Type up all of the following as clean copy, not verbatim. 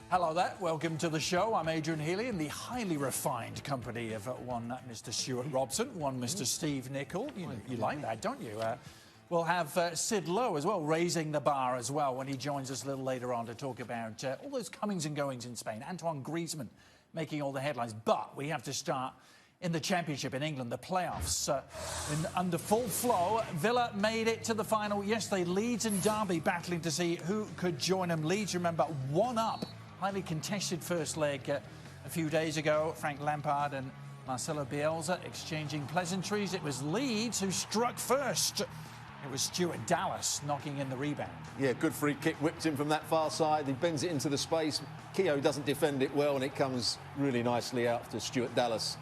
Hello there, welcome to the show. I'm Adrian Healy in the highly refined company of one Mr. Stuart Robson, one Mr. Steve Nicol. You like that, don't you? We'll have Sid Lowe as well, raising the bar as well when he joins us a little later on to talk about all those comings and goings in Spain. Antoine Griezmann making all the headlines. But we have to start in the Championship in England, the playoffs. Under full flow, Villa made it to the final yesterday. Leeds and Derby battling to see who could join them. Leeds, remember, 1 up. Highly contested first leg a few days ago. Frank Lampard and Marcelo Bielsa exchanging pleasantries. It was Leeds who struck first. It was Stuart Dallas knocking in the rebound. Yeah, good free kick, whipped in from that far side. He bends it into the space. Keogh doesn't defend it well, and it comes really nicely out to Stuart Dallas.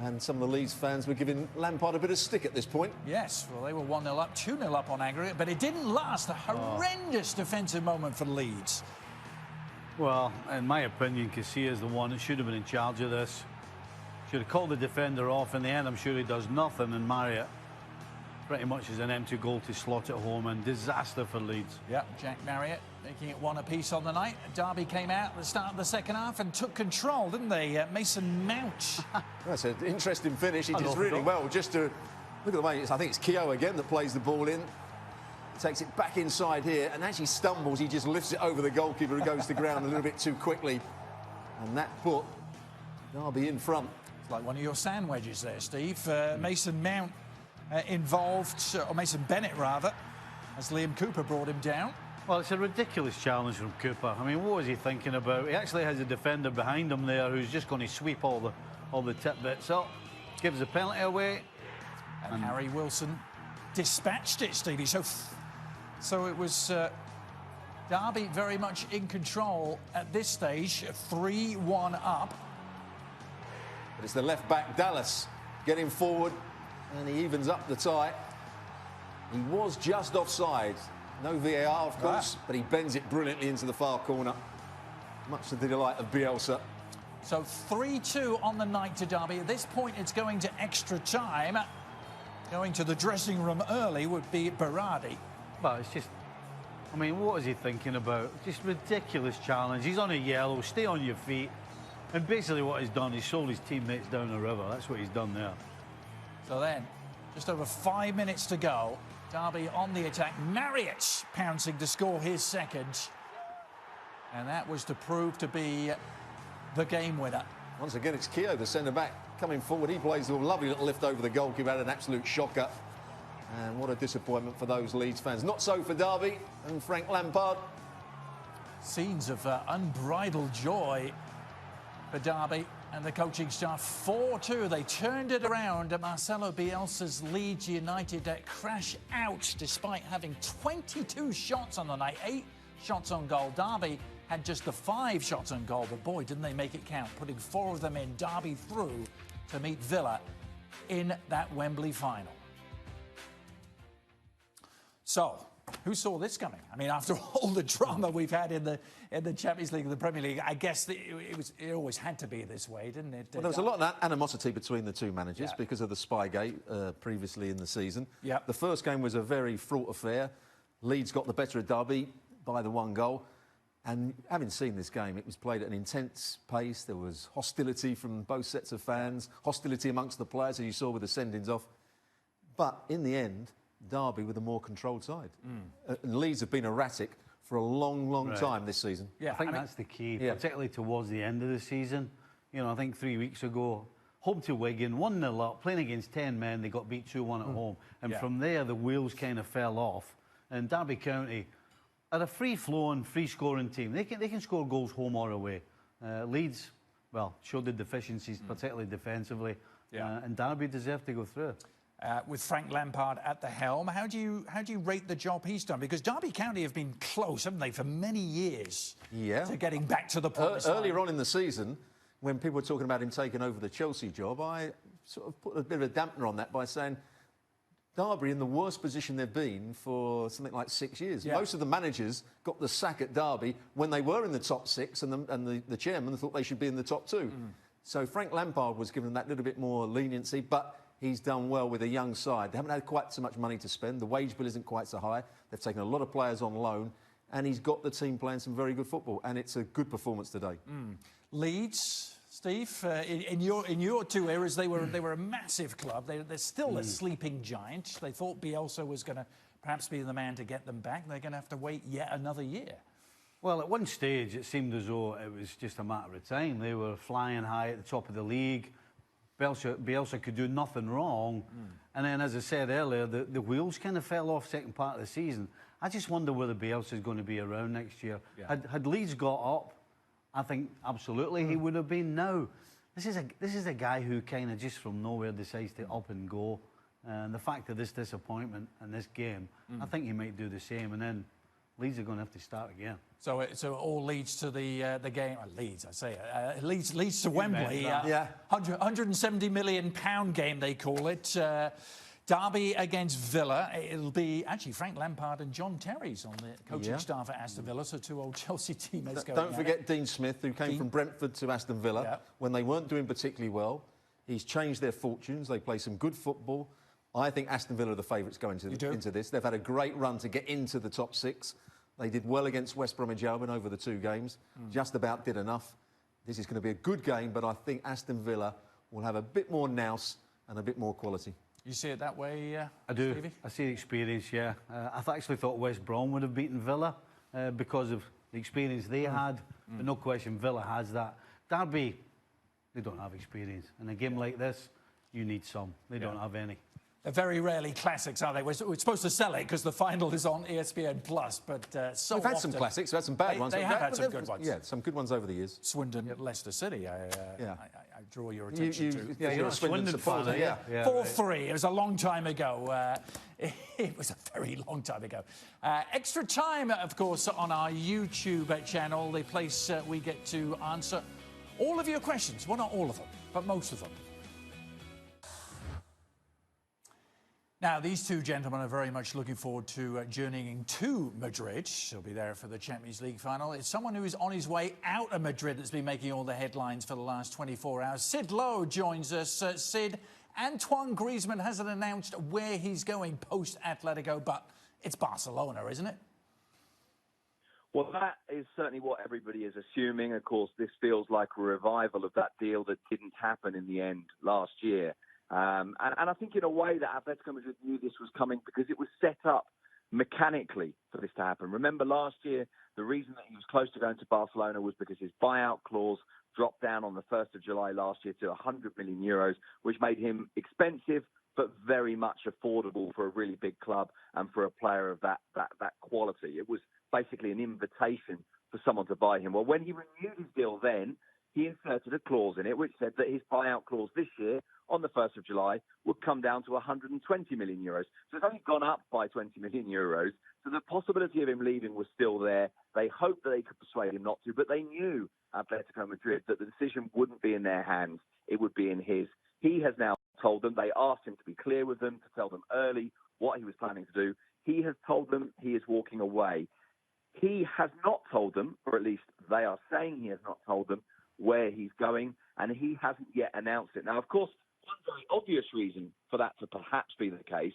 And some of the Leeds fans were giving Lampard a bit of stick at this point. Yes, well, they were 1-0 up, 2-0 up on aggregate, but it didn't last. A horrendous defensive moment for Leeds. Well, in my opinion, Casillas is the one that should have been in charge of this. Should have called the defender off. In the end, I'm sure he does nothing, and Marriott pretty much is an empty goal to slot at home, and disaster for Leeds. Yeah, Jack Marriott making it 1 apiece on the night. Derby came out at the start of the second half and took control, didn't they? Mason Mount. That's an interesting finish. He does really well. Just to look at the way, I think it's Keogh again that plays the ball in. Takes it back inside here and actually stumbles. He just lifts it over the goalkeeper who goes to ground a little bit too quickly. And that put Derby in front. It's like one of your sand wedges there, Steve. Mason Mount involved, or Mason Bennett rather, as Liam Cooper brought him down. Well, it's a ridiculous challenge from Cooper. I mean, what was he thinking about? He actually has a defender behind him there who's just going to sweep all the tip bits up. Gives the penalty away. And Harry Wilson dispatched it, Stevie. So it was Derby very much in control at this stage, 3-1 up. But it's the left-back, Dallas, getting forward, and he evens up the tie. He was just offside. No VAR, of course, but he bends it brilliantly into the far corner. Much to the delight of Bielsa. So 3-2 on the night to Derby. At this point, it's going to extra time. Going to the dressing room early would be Berardi. Well, it's just, I mean, what is he thinking about? Just ridiculous challenge. He's on a yellow, stay on your feet. And basically what he's done, he's sold his teammates down the river. That's what he's done there. So then, just over 5 minutes to go. Derby on the attack. Marriott pouncing to score his second. And that was to prove to be the game winner. Once again, it's Keogh, the centre-back, coming forward. He plays a lovely little lift over the goalkeeper, had an absolute shocker. And what a disappointment for those Leeds fans. Not so for Derby and Frank Lampard. Scenes of unbridled joy for Derby and the coaching staff. 4-2, they turned it around. Marcelo Bielsa's Leeds United crash out despite having 22 shots on the night, 8 shots on goal. Derby had just the 5 shots on goal, but boy, didn't they make it count, putting 4 of them in. Derby through to meet Villa in that Wembley final. So, who saw this coming? I mean, after all the drama we've had in the Champions League and the Premier League, I guess it always had to be this way, didn't it? Well, there was a lot of animosity between the two managers because of the Spygate previously in the season. Yep. The first game was a very fraught affair. Leeds got the better of Derby by the 1 goal. And having seen this game, it was played at an intense pace. There was hostility from both sets of fans, hostility amongst the players, as you saw with the send-ins off. But in the end, Derby with a more controlled side. And Leeds have been erratic for a long time this season. Yeah, I think that's the key, particularly towards the end of the season. You know, I think 3 weeks ago, home to Wigan, 1-0 up, playing against 10 men, they got beat 2-1 at home. And from there, the wheels kind of fell off. And Derby County are a free-flowing, free-scoring team. They can score goals home or away. Leeds, well, showed the deficiencies, particularly defensively. And Derby deserved to go through. With Frank Lampard at the helm, how do you rate the job he's done? Because Derby County have been close, haven't they, for many years to getting back to the promised line. Earlier on in the season, when people were talking about him taking over the Chelsea job, I sort of put a bit of a dampener on that by saying Derby in the worst position they've been for something like 6 years. Yeah. Most of the managers got the sack at Derby when they were in the top 6 and the chairman thought they should be in the top 2. So Frank Lampard was given that little bit more leniency, but he's done well with a young side. They haven't had quite so much money to spend. The wage bill isn't quite so high. They've taken a lot of players on loan. and he's got the team playing some very good football, and it's a good performance today. Leeds, Steve, in your two eras, they were a massive club. They're still a sleeping giant. They thought Bielsa was going to perhaps be the man to get them back. They're going to have to wait yet another year. Well, at one stage, it seemed as though it was just a matter of time. They were flying high at the top of the league. Bielsa could do nothing wrong. And then, as I said earlier, the wheels kind of fell off second part of the season. I just wonder whether Bielsa is going to be around next year. Yeah. Had Leeds got up, I think absolutely he would have been. Now, this is a guy who kind of just from nowhere decides to up and go. And the fact of this disappointment in this game, I think he might do the same. And then Leeds are going to have to start again. So it all leads to the game. Leeds, I say it. Leeds to Wembley. 170 million pound game, they call it. Derby against Villa. It'll be actually Frank Lampard and John Terry's on the coaching staff at Aston Villa. So two old Chelsea teammates going. Don't forget Dean Smith, who came from Brentford to Aston Villa when they weren't doing particularly well. He's changed their fortunes. They play some good football. I think Aston Villa are the favourites going into this. They've had a great run to get into the top 6. They did well against West Bromwich Albion over the 2 games. Just about did enough. This is going to be a good game, but I think Aston Villa will have a bit more nous and a bit more quality. You see it that way, I do. Stevie? I see the experience, yeah. I actually thought West Brom would have beaten Villa because of the experience they had. But no question, Villa has that. Derby, they don't have experience. In a game like this, you need some. They don't have any. They're very rarely classics, are they? We're supposed to sell it because the final is on ESPN Plus, but so we've had some classics, we've had some bad ones. They have had some good ones. Yeah, some good ones over the years. Swindon, Leicester City, I draw your attention to. Yeah, you're a Swindon supporter. Yeah. 4-3, it was a long time ago. It was a very long time ago. Extra time, of course, on our YouTube channel, the place we get to answer all of your questions. Well, not all of them, but most of them. Now, these two gentlemen are very much looking forward to journeying to Madrid. They'll be there for the Champions League final. It's someone who is on his way out of Madrid that's been making all the headlines for the last 24 hours. Sid Lowe joins us. Sid, Antoine Griezmann hasn't announced where he's going post-Atletico, but it's Barcelona, isn't it? Well, that is certainly what everybody is assuming. Of course, this feels like a revival of that deal that didn't happen in the end last year. And I think in a way that Atletico Madrid knew this was coming because it was set up mechanically for this to happen. Remember last year, the reason that he was close to going to Barcelona was because his buyout clause dropped down on the 1st of July last year to 100 million euros, which made him expensive but very much affordable for a really big club and for a player of that quality. It was basically an invitation for someone to buy him. Well, when he renewed his deal then, he inserted a clause in it which said that his buyout clause this year, on the 1st of July, would come down to 120 million euros. So it's only gone up by 20 million euros. So the possibility of him leaving was still there. They hoped that they could persuade him not to, but they knew, Atletico Madrid, that the decision wouldn't be in their hands. It would be in his. He has now told them, they asked him to be clear with them, to tell them early what he was planning to do. He has told them he is walking away. He has not told them, or at least they are saying he has not told them, where he's going, and he hasn't yet announced it. Now, of course, one very obvious reason for that to perhaps be the case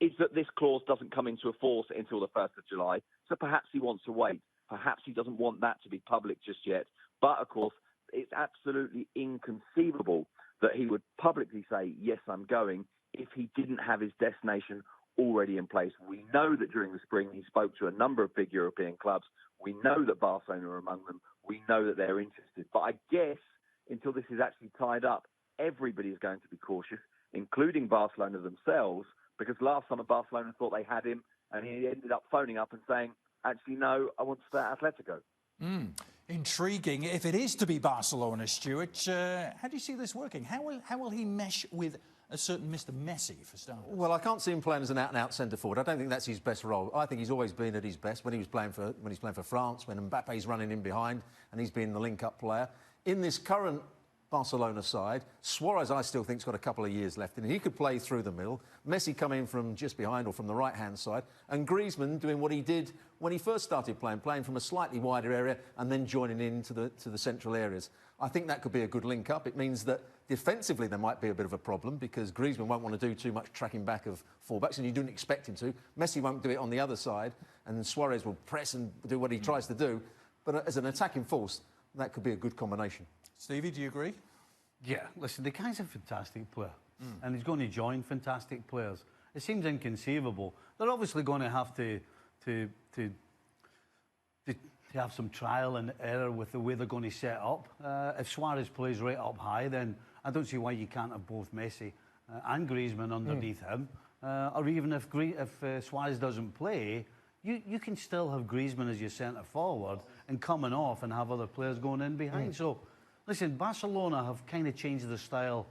is that this clause doesn't come into force until the 1st of July, so perhaps he wants to wait. Perhaps he doesn't want that to be public just yet. But, of course, it's absolutely inconceivable that he would publicly say, yes, I'm going, if he didn't have his destination already in place. We know that during the spring he spoke to a number of big European clubs. We know that Barcelona are among them. We know that they're interested. But I guess until this is actually tied up, everybody is going to be cautious, including Barcelona themselves, because last summer Barcelona thought they had him and he ended up phoning up and saying, actually, no, I want to stay at Atletico. Intriguing. If it is to be Barcelona, Stuart, how do you see this working? How will he mesh with a certain Mr. Messi, for starters? Well, I can't see him playing as an out-and-out centre-forward. I don't think that's his best role. I think he's always been at his best when he's playing for France, when Mbappe's running in behind and he's been the link-up player. In this current Barcelona side, Suarez, I still think, has got a couple of years left in. He could play through the middle. Messi coming from just behind or from the right-hand side, and Griezmann doing what he did when he first started playing from a slightly wider area and then joining into the central areas. I think that could be a good link-up. It means that Defensively, there might be a bit of a problem because Griezmann won't want to do too much tracking back of fullbacks, and you didn't expect him to. Messi won't do it on the other side, and then Suarez will press and do what he tries to do. But as an attacking force, that could be a good combination. Stevie, do you agree? Yeah, listen, the guy's a fantastic player, and he's going to join fantastic players. It seems inconceivable. They're obviously going to have to have some trial and error with the way they're going to set up. If Suarez plays right up high, then I don't see why you can't have both Messi and Griezmann underneath him. Or even if Suarez doesn't play, you can still have Griezmann as your centre forward and coming off and have other players going in behind. So, listen, Barcelona have kind of changed their style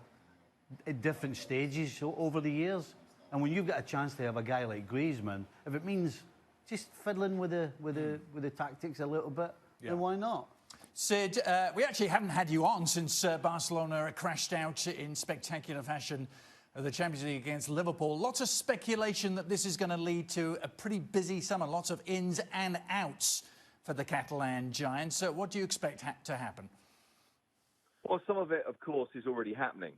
at different stages over the years. And when you've got a chance to have a guy like Griezmann, if it means just fiddling with the tactics a little bit, then why not? Sid, we actually haven't had you on since Barcelona crashed out in spectacular fashion of the Champions League against Liverpool. Lots of speculation that this is going to lead to a pretty busy summer, lots of ins and outs for the Catalan Giants. So what do you expect to happen? Well, some of it, of course, is already happening.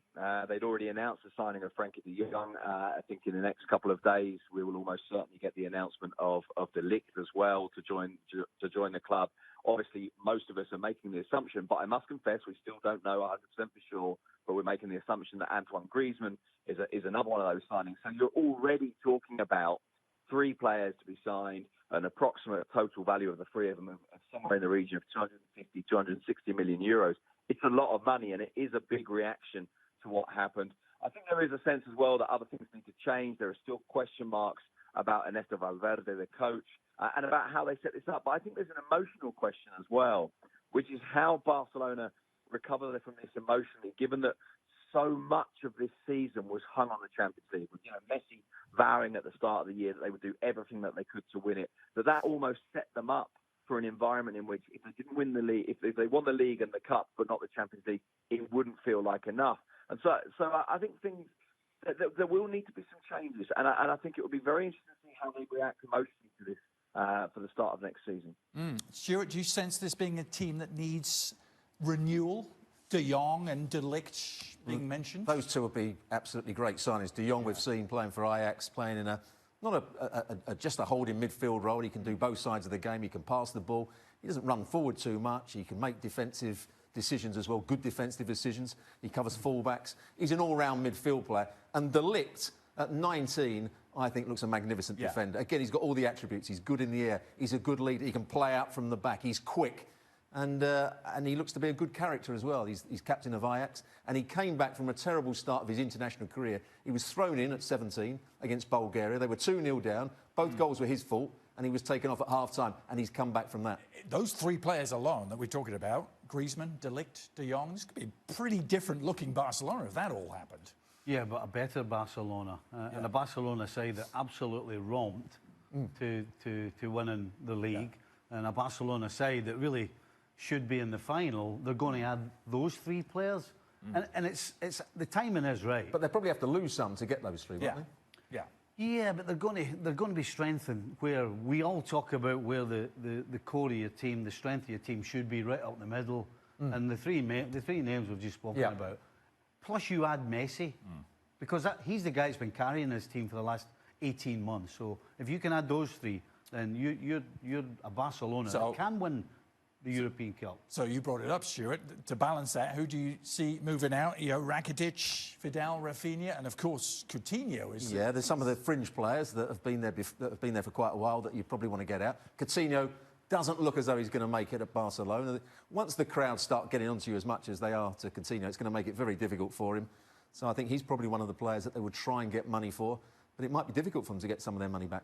They'd already announced the signing of Frankie de Jong. I think in the next couple of days, we will almost certainly get the announcement of de Ligt as well to join the club. Obviously, most of us are making the assumption, but I must confess we still don't know 100% for sure, but we're making the assumption that Antoine Griezmann is another one of those signings. So you're already talking about 3 players to be signed, an approximate total value of the 3 of them of somewhere in the region of 250, 260 million euros. It's a lot of money, and it is a big reaction to what happened. I think there is a sense as well that other things need to change. There are still question marks about Ernesto Valverde, the coach, and about how they set this up. But I think there's an emotional question as well, which is how Barcelona recover from this emotionally, given that so much of this season was hung on the Champions League. With, Messi vowing at the start of the year that they would do everything that they could to win it. That almost set them up for an environment in which if they didn't win the league, if they won the league and the cup but not the Champions League, it wouldn't feel like enough. And so I think there will need to be some changes, and I think it will be very interesting to see how they react emotionally to this for the start of next season. Stuart, do you sense this being a team that needs renewal? De Jong and de Ligt being mentioned? Those two will be absolutely great signings. De Jong we've seen playing for Ajax, playing in just a holding midfield role. He can do both sides of the game. He can pass the ball. He doesn't run forward too much. He can make defensive decisions as well, good defensive decisions. He covers fullbacks. He's an all-round midfield player. And de Ligt, at 19, I think looks a magnificent defender. Again, he's got all the attributes. He's good in the air. He's a good leader. He can play out from the back. He's quick. And he looks to be a good character as well. He's captain of Ajax, and he came back from a terrible start of his international career. He was thrown in at 17 against Bulgaria. They were 2-0 down. Both goals were his fault, and he was taken off at half-time, and he's come back from that. Those 3 players alone that we're talking about, Griezmann, de Ligt, de Jong, this could be a pretty different-looking Barcelona if that all happened. Yeah, but a better Barcelona. And a Barcelona side that absolutely romped to winning the league. And a Barcelona side that really should be in the final. They're going to add those 3 players, and it's the timing is right. But they probably have to lose some to get those 3, won't they? Yeah, but they're going to be strengthened where we all talk about where the core of your team, the strength of your team should be right up the middle, and the three names we've just spoken about. Plus, you add Messi because he's the guy that's been carrying this team for the last 18 months. So if you can add those 3, then you're a Barcelona that can win the European Cup. So you brought it up, Stuart. To balance that, who do you see moving out? Rakitic, Vidal, Rafinha, and of course Coutinho is. Yeah, there's some of the fringe players that have been there for quite a while that you probably want to get out. Coutinho doesn't look as though he's going to make it at Barcelona. Once the crowds start getting onto you as much as they are to Coutinho, it's going to make it very difficult for him. So I think he's probably one of the players that they would try and get money for, but it might be difficult for them to get some of their money back.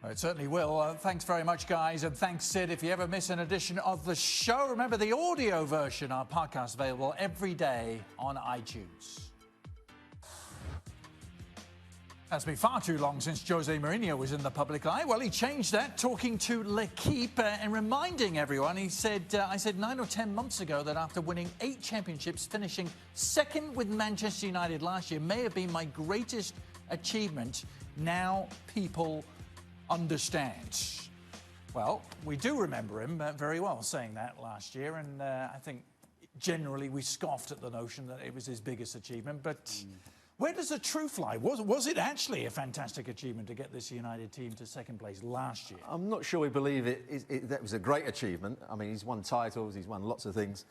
It certainly will. Thanks very much, guys, and thanks, Sid. If you ever miss an edition of the show, remember the audio version, our podcast available every day on iTunes. It's been far too long since Jose Mourinho was in the public eye. Well, he changed that, talking to L'Equipe and reminding everyone. He said, I said 9 or 10 months ago that after winning 8 championships, finishing second with Manchester United last year may have been my greatest achievement. Now people understand. Well, we do remember him very well saying that last year, and I think generally we scoffed at the notion that it was his biggest achievement, but where does the truth lie? Was it actually a fantastic achievement to get this United team to second place last year? I'm not sure we believe that was a great achievement. I mean, he's won titles, he's won lots of things.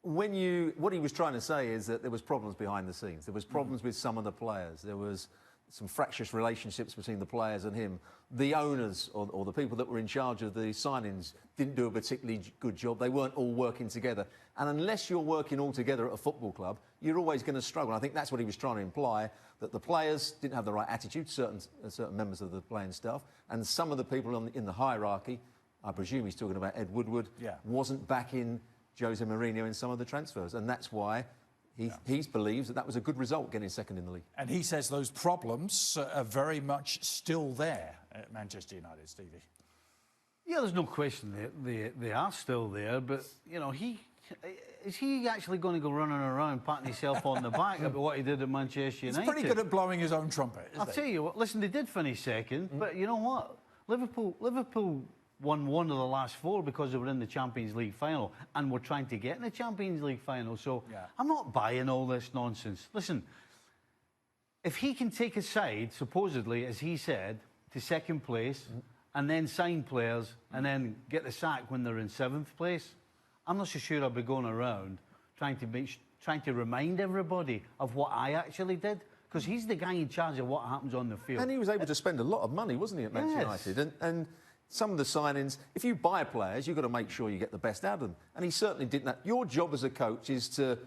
What he was trying to say is that there was problems behind the scenes. There was problems with some of the players. There was some fractious relationships between the players and him. The owners or the people that were in charge of the signings didn't do a particularly good job. They weren't all working together. And unless you're working all together at a football club, you're always going to struggle. And I think that's what he was trying to imply, that the players didn't have the right attitude, certain members of the playing staff, and some of the people in the hierarchy, I presume he's talking about Ed Woodward, wasn't backing Jose Mourinho in some of the transfers. And that's why he believes that was a good result, getting second in the league. And he says those problems are very much still there at Manchester United, Stevie. Yeah, there's no question they are still there, but, you know, is he actually going to go running around patting himself on the back about what he did at Manchester United? He's pretty good at blowing his own trumpet, isn't he? I'll tell you what, listen, they did finish second, but you know what? Liverpool won one of the last four because they were in the Champions League final and were trying to get in the Champions League final. So I'm not buying all this nonsense. Listen, if he can take a side, supposedly, as he said, to second place and then sign players and then get the sack when they're in seventh place, I'm not so sure I'll be going around trying to remind everybody of what I actually did, because he's the guy in charge of what happens on the field. And he was able to spend a lot of money, wasn't he, at Manchester United? And some of the signings, if you buy players, you've got to make sure you get the best out of them. And he certainly did that. Your job as a coach is to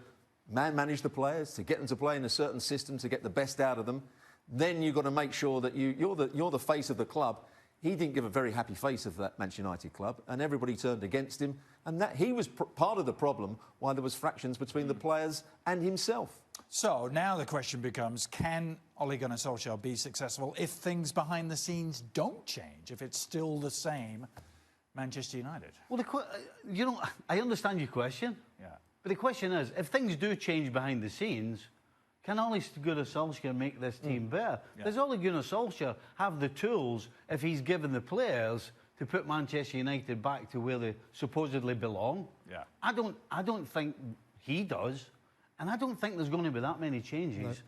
manage the players, to get them to play in a certain system, to get the best out of them. Then you've got to make sure that you're the face of the club. He didn't give a very happy face of that Manchester United club, and everybody turned against him. And that he was part of the problem why there was fractions between the players and himself. So now the question becomes, can Ole Gunnar Solskjaer be successful if things behind the scenes don't change, if it's still the same Manchester United? Well, you know, I understand your question. Yeah. But the question is, if things do change behind the scenes, can Ole Gunnar Solskjaer make this team better? Does Ole Gunnar Solskjaer have the tools, if he's given the players, to put Manchester United back to where they supposedly belong? Yeah. I don't think he does, and I don't think there's going to be that many changes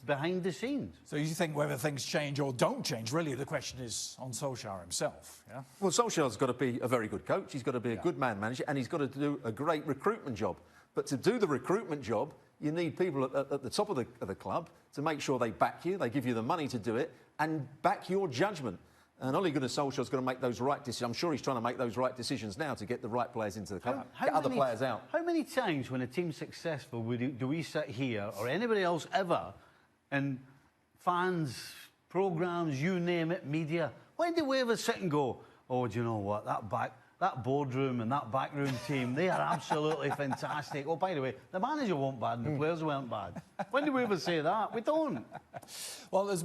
behind the scenes. So you think whether things change or don't change, really the question is on Solskjaer himself, yeah? Well, Solskjaer's got to be a very good coach, he's got to be a good man manager, and he's got to do a great recruitment job. But to do the recruitment job, you need people at the top of the club to make sure they back you, they give you the money to do it, and back your judgment. And Ole Gunnar Solskjaer's going to make those right decisions. I'm sure he's trying to make those right decisions now to get the right players into the club, get other players out. How many times when a team's successful do we sit here, or anybody else ever, and fans, programmes, you name it, media, when do we ever sit and go, oh, do you know what, that boardroom and that backroom team, they are absolutely fantastic. Oh, by the way, the manager weren't bad and the players weren't bad. When do we ever say that? We don't. Well, there's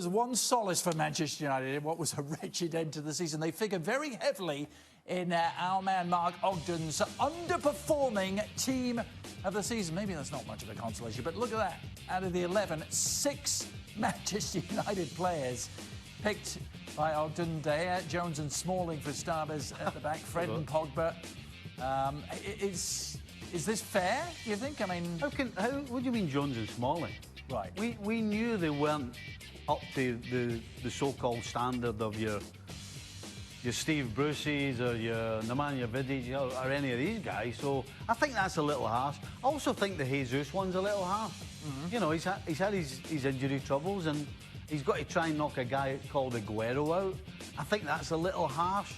one solace for Manchester United in what was a wretched end to the season. They figure very heavily in our man Mark Ogden's underperforming team of the season. Maybe that's not much of a consolation, but look at that. Out of the 11, 6 Manchester United players picked by Ogden, Dyer, Jones and Smalling for starters at the back, Fred and Pogba. Is this fair, do you think? I mean... What do you mean Jones and Smalling? Right. We knew they weren't up to the so-called standard of your Steve Bruce's or your Nemanja Vidic or any of these guys, so I think that's a little harsh. I also think the Jesus one's a little harsh. You know, he's had his injury troubles, and he's got to try and knock a guy called Aguero out. I think that's a little harsh.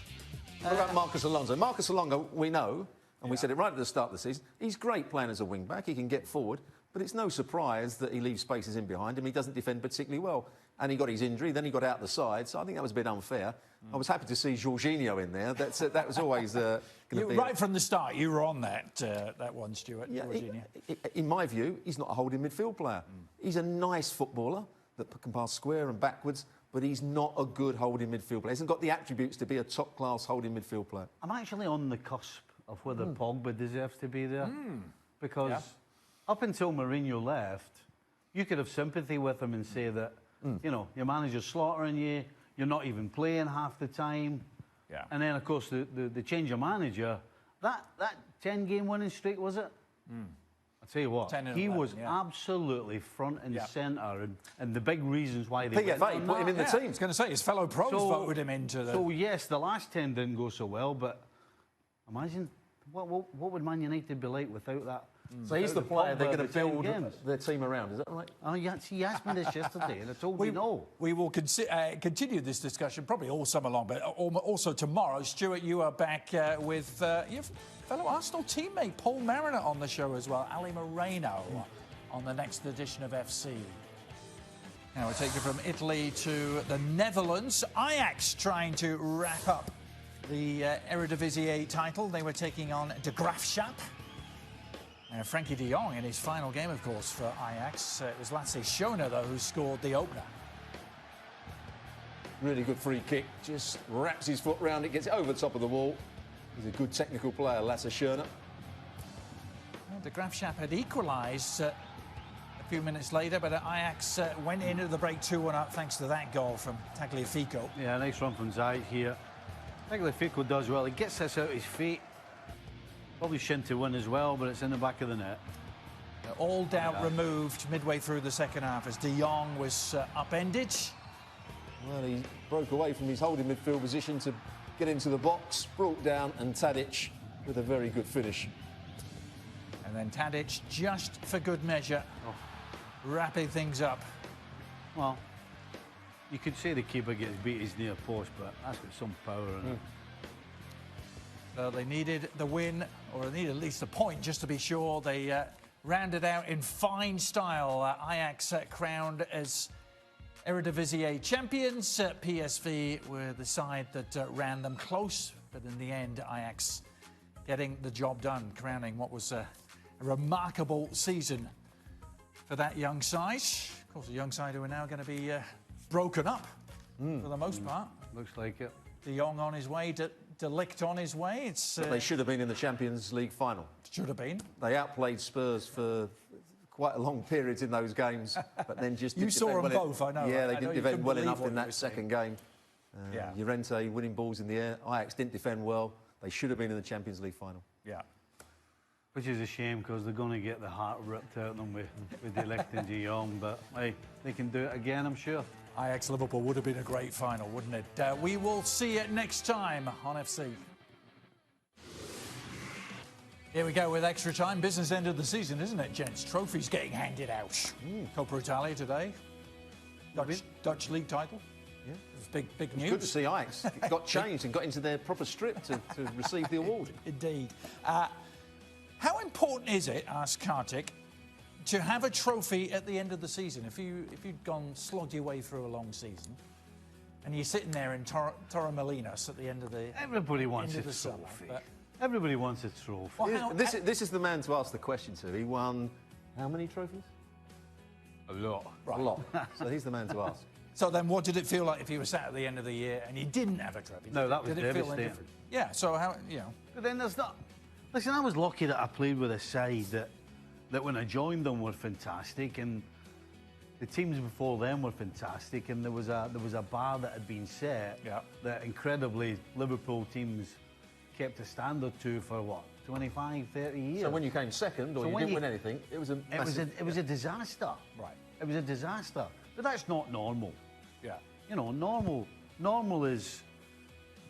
What about Marcus Alonso? Marcus Alonso, we know, and we said it right at the start of the season, he's great playing as a wing-back, he can get forward, but it's no surprise that he leaves spaces in behind him. He doesn't defend particularly well. And he got his injury, then he got out the side, so I think that was a bit unfair. I was happy to see Jorginho in there. That was always going to be... Right from the start, you were on that one, Stuart, Jorginho. In my view, he's not a holding midfield player. He's a nice footballer that can pass square and backwards, but he's not a good holding midfield player. He hasn't got the attributes to be a top-class holding midfield player. I'm actually on the cusp of whether Pogba deserves to be there. Because up until Mourinho left, you could have sympathy with him and say that, you know, your manager's slaughtering you, you're not even playing half the time. And then, of course, the change of manager, that 10-game winning streak, was it? I'll tell you what, he was absolutely front and centre, and the big reasons why they PFA put him in the team. I was going to say, his fellow pros voted him into the... So, yes, the last 10 didn't go so well, but imagine what would Man United be like without that? So he's the player they're going to build their team around, is that right? Oh, yes, he asked me this yesterday, and I told you no. We will continue this discussion probably all summer long, but also tomorrow. Stuart, you are back with your fellow Arsenal teammate Paul Mariner on the show as well, Ali Moreno on the next edition of FC. Now we'll take you from Italy to the Netherlands. Ajax trying to wrap up the Eredivisie title. They were taking on De Graafschap. Frankie de Jong in his final game, of course, for Ajax. It was Lasse Schöne, though, who scored the opener. Really good free kick. Just wraps his foot round it, gets it over the top of the wall. He's a good technical player, Lasse Schöne. Well, De Graafschap had equalised a few minutes later, but Ajax went into the break 2-1 up thanks to that goal from Tagliafico. Yeah, nice run from Zayt here. Tagliafico does well. He gets this out of his feet. Probably shouldn't to win as well, but it's in the back of the net. All doubt removed midway through the second half as de Jong was upended. Well, he broke away from his holding midfield position to get into the box, brought down, and Tadic with a very good finish. And then Tadic, just for good measure, wrapping things up. Well, you could say the keeper gets beat his near post, but that's got some power in it. So they needed the win, or they needed at least a point, just to be sure. They rounded out in fine style. Ajax crowned as Eredivisie champions. PSV were the side that ran them close, but in the end, Ajax getting the job done, crowning what was a remarkable season for that young side. Of course, a young side who are now going to be broken up for the most part. Looks like it. De Jong on his way, De Ligt on his way. They should have been in the Champions League final. Should have been. They outplayed Spurs for quite a long period in those games, but then just you saw them both, I know. Yeah, they didn't defend well enough in that second game. Llorente winning balls in the air. Ajax didn't defend well. They should have been in the Champions League final. Yeah. Which is a shame because they're going to get the heart ripped out of them with De Ligt and De Jong, but hey, they can do it again, I'm sure. Ajax-Liverpool would have been a great final, wouldn't it? We will see it next time on FC. Here we go with extra time. Business end of the season, isn't it, gents? Trophies getting handed out. Coppa Italia today. Dutch league title. Yeah. It was big news. Good to see Ajax. It got changed and got into their proper strip to receive the award. Indeed. How important is it, asked Kartik, to have a trophy at the end of the season? If you'd slogged your way through a long season, and you're sitting there in Torremolinos at the end of the everybody wants a trophy. Everybody wants a trophy. Well, this is the man to ask the question to. He won how many trophies? A lot. Right. A lot. So he's the man to ask. So then, what did it feel like if you were sat at the end of the year and you didn't have a trophy? No, that was devastating. Yeah. So how But then there's not. Listen, I was lucky that I played with a side that when I joined them were fantastic, and the teams before them were fantastic, and there was a bar that had been set that incredibly Liverpool teams kept a standard to for what, 25, 30 years. So when you came second or you didn't win anything, it was a massive, it was a disaster. Right. It was a disaster. But that's not normal. Yeah. You know, normal is,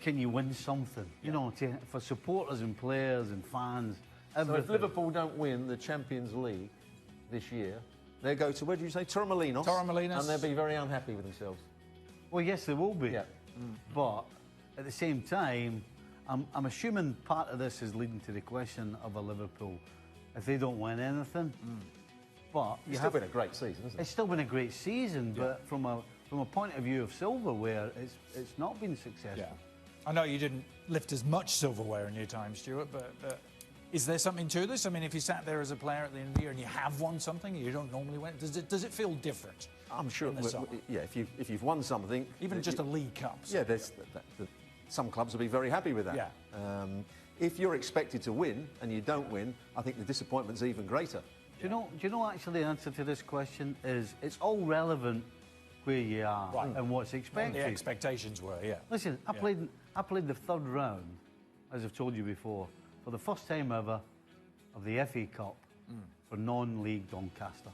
can you win something? You know, for supporters and players and fans. So if Liverpool don't win the Champions League this year, they'll go to, where did you say, Torremolinos? Torremolinos. And they'll be very unhappy with themselves. Well, yes, they will be. Yeah. But at the same time, I'm assuming part of this is leading to the question of a Liverpool if they don't win anything. But it's still been a great season, isn't it? It's still been a great season, but from a point of view of silverware, it's not been successful. Yeah. I know you didn't lift as much silverware in your time, Stuart, but is there something to this? I mean, if you sat there as a player at the end of the year and you have won something and you don't normally win, does it feel different? I'm sure. Yeah, if you've won something, even just a League Cup. Yeah, some clubs will be very happy with that. Yeah. If you're expected to win and you don't win, I think the disappointment's even greater. Do you know actually the answer to this question is it's all relevant where you are and what's expected. What the expectations were, yeah. Listen, I played the third round, as I've told you before, for the first time ever, of the FA Cup for non-league Doncaster,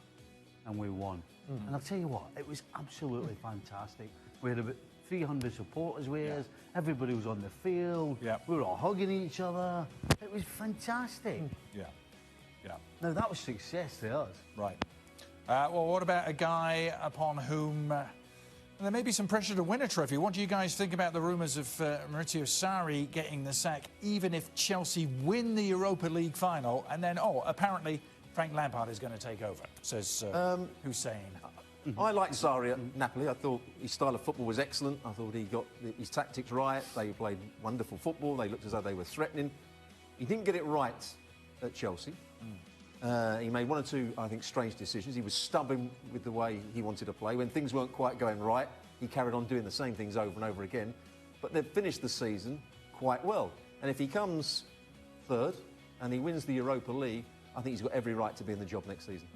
and we won. And I'll tell you what, it was absolutely fantastic. We had about 300 supporters with us. Everybody was on the field. We were all hugging each other. It was fantastic. Now, that was success to us. Right. Well, what about a guy upon whom there may be some pressure to win a trophy? What do you guys think about the rumours of Maurizio Sarri getting the sack, even if Chelsea win the Europa League final? And then, apparently Frank Lampard is going to take over, says Hussein. I liked Sarri at Napoli. I thought his style of football was excellent. I thought he got his tactics right. They played wonderful football. They looked as though they were threatening. He didn't get it right at Chelsea. He made one or two, I think, strange decisions. He was stubborn with the way he wanted to play. When things weren't quite going right, he carried on doing the same things over and over again. But they've finished the season quite well. And if he comes third and he wins the Europa League, I think he's got every right to be in the job next season.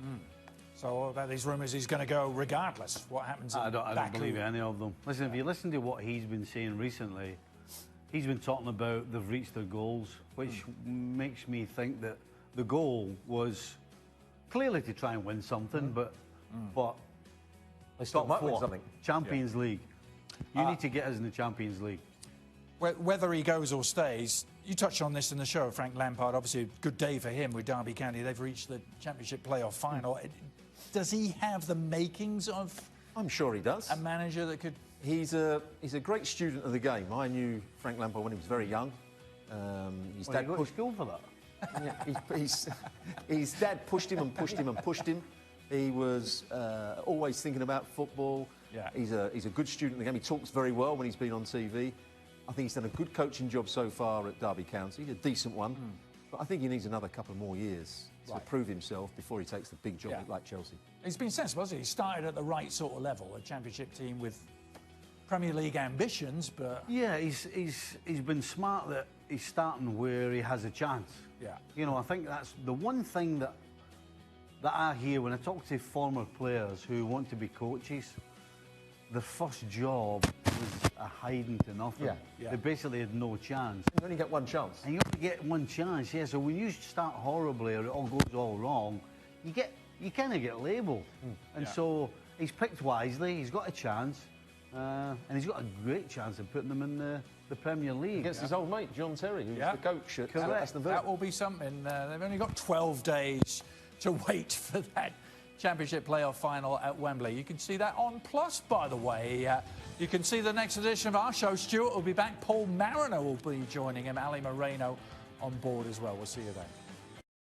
So about these rumours, he's going to go regardless what happens. I don't believe any of them. Listen, if you listen to what he's been saying recently, he's been talking about they've reached their goals, which makes me think that the goal was clearly to try and win something, but they still might win something. Champions League. You need to get us in the Champions League. Whether he goes or stays, you touched on this in the show, Frank Lampard. Obviously, a good day for him with Derby County. They've reached the Championship playoff final. Does he have the makings of? I'm sure he does. A manager that could. He's a great student of the game. I knew Frank Lampard when he was very young. His dad got to school for that. His dad pushed him and pushed him and pushed him. He was always thinking about football. He's a good student of the game. He talks very well when he's been on TV. I think he's done a good coaching job so far at Derby County, a decent one. But I think he needs another couple more years to prove himself before he takes the big job like Chelsea. He's been sensible, hasn't he? He started at the right sort of level, a Championship team with Premier League ambitions, but... Yeah, he's been smart that he's starting where he has a chance. You know, I think that's the one thing that I hear when I talk to former players who want to be coaches. The first job was a hiding to nothing. They basically had no chance. You only get one chance. And you only get one chance, so when you start horribly or it all goes all wrong, you kind of get labelled. And so he's picked wisely, he's got a chance, and he's got a great chance of putting them in the Premier League. Against his old mate, John Terry, who's the coach at Aston Villa. That will be something. They've only got 12 days to wait for that Championship playoff final at Wembley. You can see that on Plus, by the way. You can see the next edition of our show. Stuart will be back. Paul Mariner will be joining him. Ali Moreno on board as well. We'll see you then.